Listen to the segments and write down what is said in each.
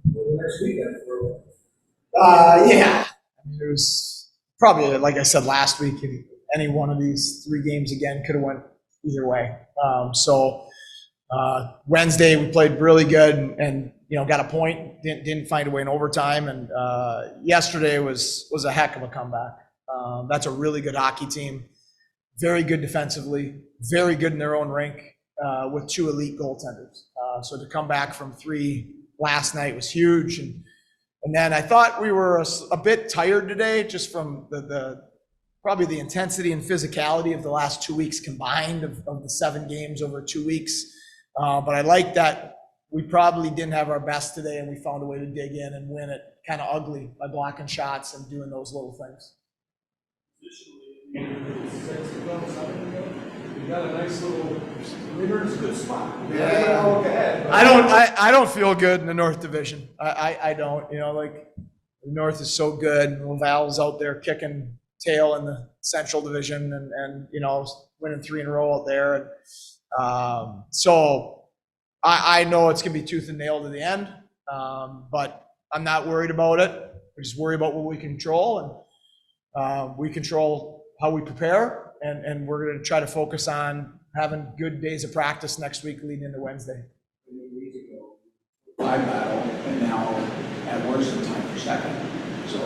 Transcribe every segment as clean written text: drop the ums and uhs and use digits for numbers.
the next weekend. Yeah. I mean, it was probably, like I said last week, any one of these three games again could have went either way. Wednesday we played really good and got a point. Didn't find a way in overtime. And yesterday was a heck of a comeback. That's a really good hockey team. Very good defensively. Very good in their own rink with two elite goaltenders. So to come back from 3 last night was huge. And then I thought we were a bit tired today, just from probably the intensity and physicality of the last 2 weeks combined of the 7 games over 2 weeks. But I like that we probably didn't have our best today, and we found a way to dig in and win it kind of ugly by blocking shots and doing those little things. You got a nice little, it's a good spot. Yeah. I don't feel good in the North Division. I don't. The North is so good. Laval's out there kicking tail in the Central Division and winning 3 in a row out there. So I know it's going to be tooth and nail to the end, but I'm not worried about it. We just worry about what we control, and we control how we prepare, and we're going to try to focus on having good days of practice next week leading into Wednesday. Five battle, and now at worst in time for second. So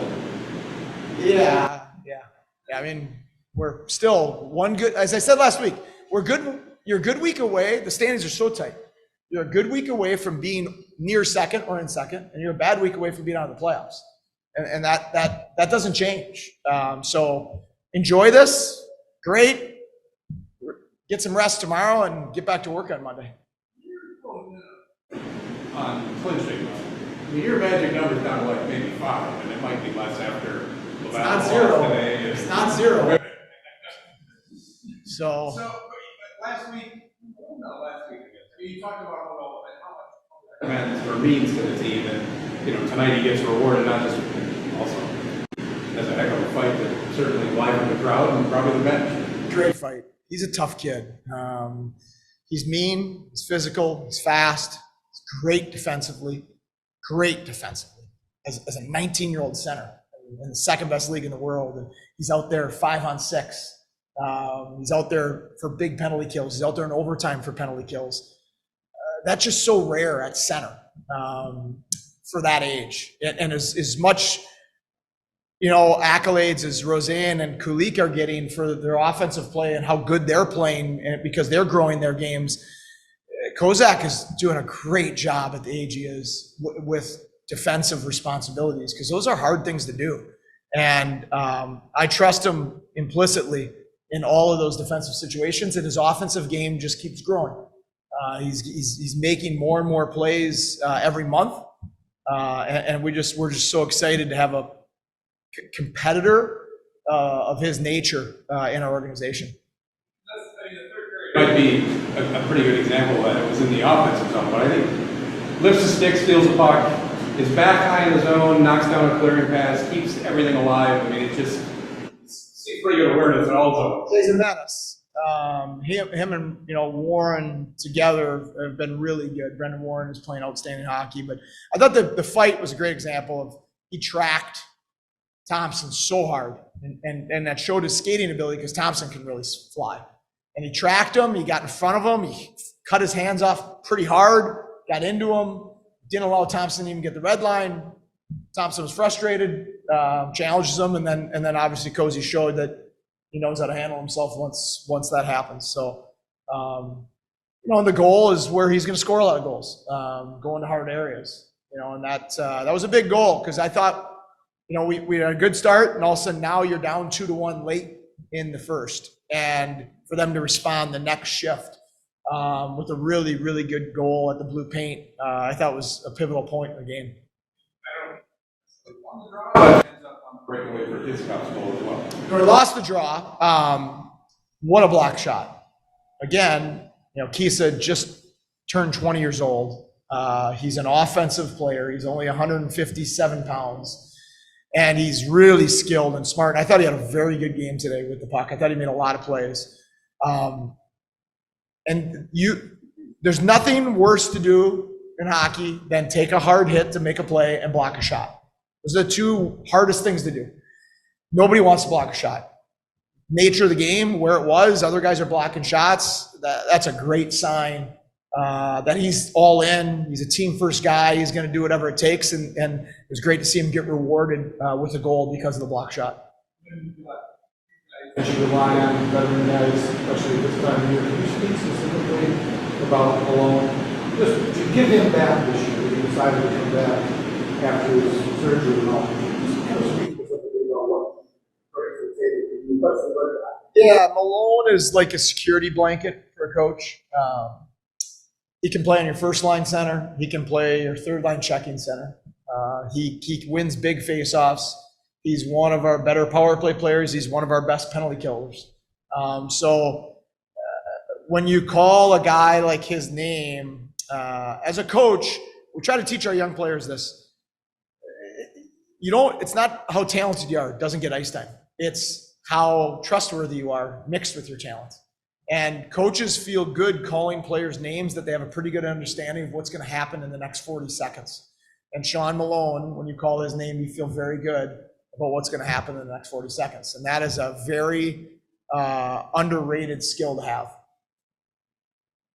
yeah. I mean, we're still one good. As I said last week, we're good. You're a good week away. The standings are so tight. You're a good week away from being near second or in second, and you're a bad week away from being out of the playoffs. And that doesn't change. So enjoy this. Great. Get some rest tomorrow and get back to work on Monday. On clinching, your magic number's down to like maybe 5, and it might be less after it's not zero. Today. It's not zero. So last week, you talked about how much or means to the team, and tonight he gets rewarded not just also as a heck of a fight that certainly livened the crowd and probably the bench. Great fight. He's a tough kid. He's mean. He's physical. He's fast. He's great defensively. As a 19-year-old center in the second best league in the world, and he's out there 5-on-6. He's out there for big penalty kills. He's out there in overtime for penalty kills. That's just so rare at center for that age. And as much, accolades as Roseanne and Kulik are getting for their offensive play and how good they're playing because they're growing their games, Kozak is doing a great job at the age he is with defensive responsibilities, because those are hard things to do. And I trust him implicitly in all of those defensive situations, and his offensive game just keeps growing. He's making more and more plays every month, and we're just so excited to have a competitor of his nature in our organization. The third period might be a pretty good example of that. It was in the offensive zone, but I think lifts the stick, steals the puck, is back high in the zone, knocks down a clearing pass, keeps everything alive. I mean, it just seems pretty good awareness at all zones. He's a menace. Him and Warren together have been really good. Brendan Warren is playing outstanding hockey, but I thought the fight was a great example of he tracked Thompson so hard, and that showed his skating ability, because Thompson can really fly. And he tracked him. He got in front of him. He cut his hands off pretty hard. Got into him. Didn't allow Thompson to even get the red line. Thompson was frustrated. Challenges him, and then obviously Cozy showed that he knows how to handle himself once that happens. So, and the goal is where he's going to score a lot of goals, going to hard areas. And that was a big goal, because I thought, we had a good start, and all of a sudden now you're down 2-1 late in the first, and for them to respond the next shift with a really, really good goal at the blue paint, I thought was a pivotal point in the game. Breakaway for his Cubs goal as well. We lost the draw. What a block shot. Again, Kisa just turned 20 years old. He's an offensive player. He's only 157 pounds. And he's really skilled and smart. I thought he had a very good game today with the puck. I thought he made a lot of plays. And there's nothing worse to do in hockey than take a hard hit to make a play and block a shot. Those are the two hardest things to do. Nobody wants to block a shot. Nature of the game, where it was, other guys are blocking shots. That's a great sign that he's all in. He's a team first guy. He's going to do whatever it takes. And it was great to see him get rewarded with a goal because of the block shot. That you rely on veteran guys, especially this time of year. Can you speak specifically about Malone? Just to get him back this year, he decided to come back after his surgery and all. Just kind of speak specifically about what Yeah, Malone is like a security blanket for a coach. He can play on your first line center. He can play your third line checking center. He wins big faceoffs. He's one of our better power play players. He's one of our best penalty killers. When you call a guy like his name, as a coach, we try to teach our young players this. It's not how talented you are, it doesn't get ice time. It's how trustworthy you are mixed with your talent. And coaches feel good calling players names that they have a pretty good understanding of what's going to happen in the next 40 seconds. And Sean Malone, when you call his name, you feel very good about what's going to happen in the next 40 seconds. And that is a very underrated skill to have.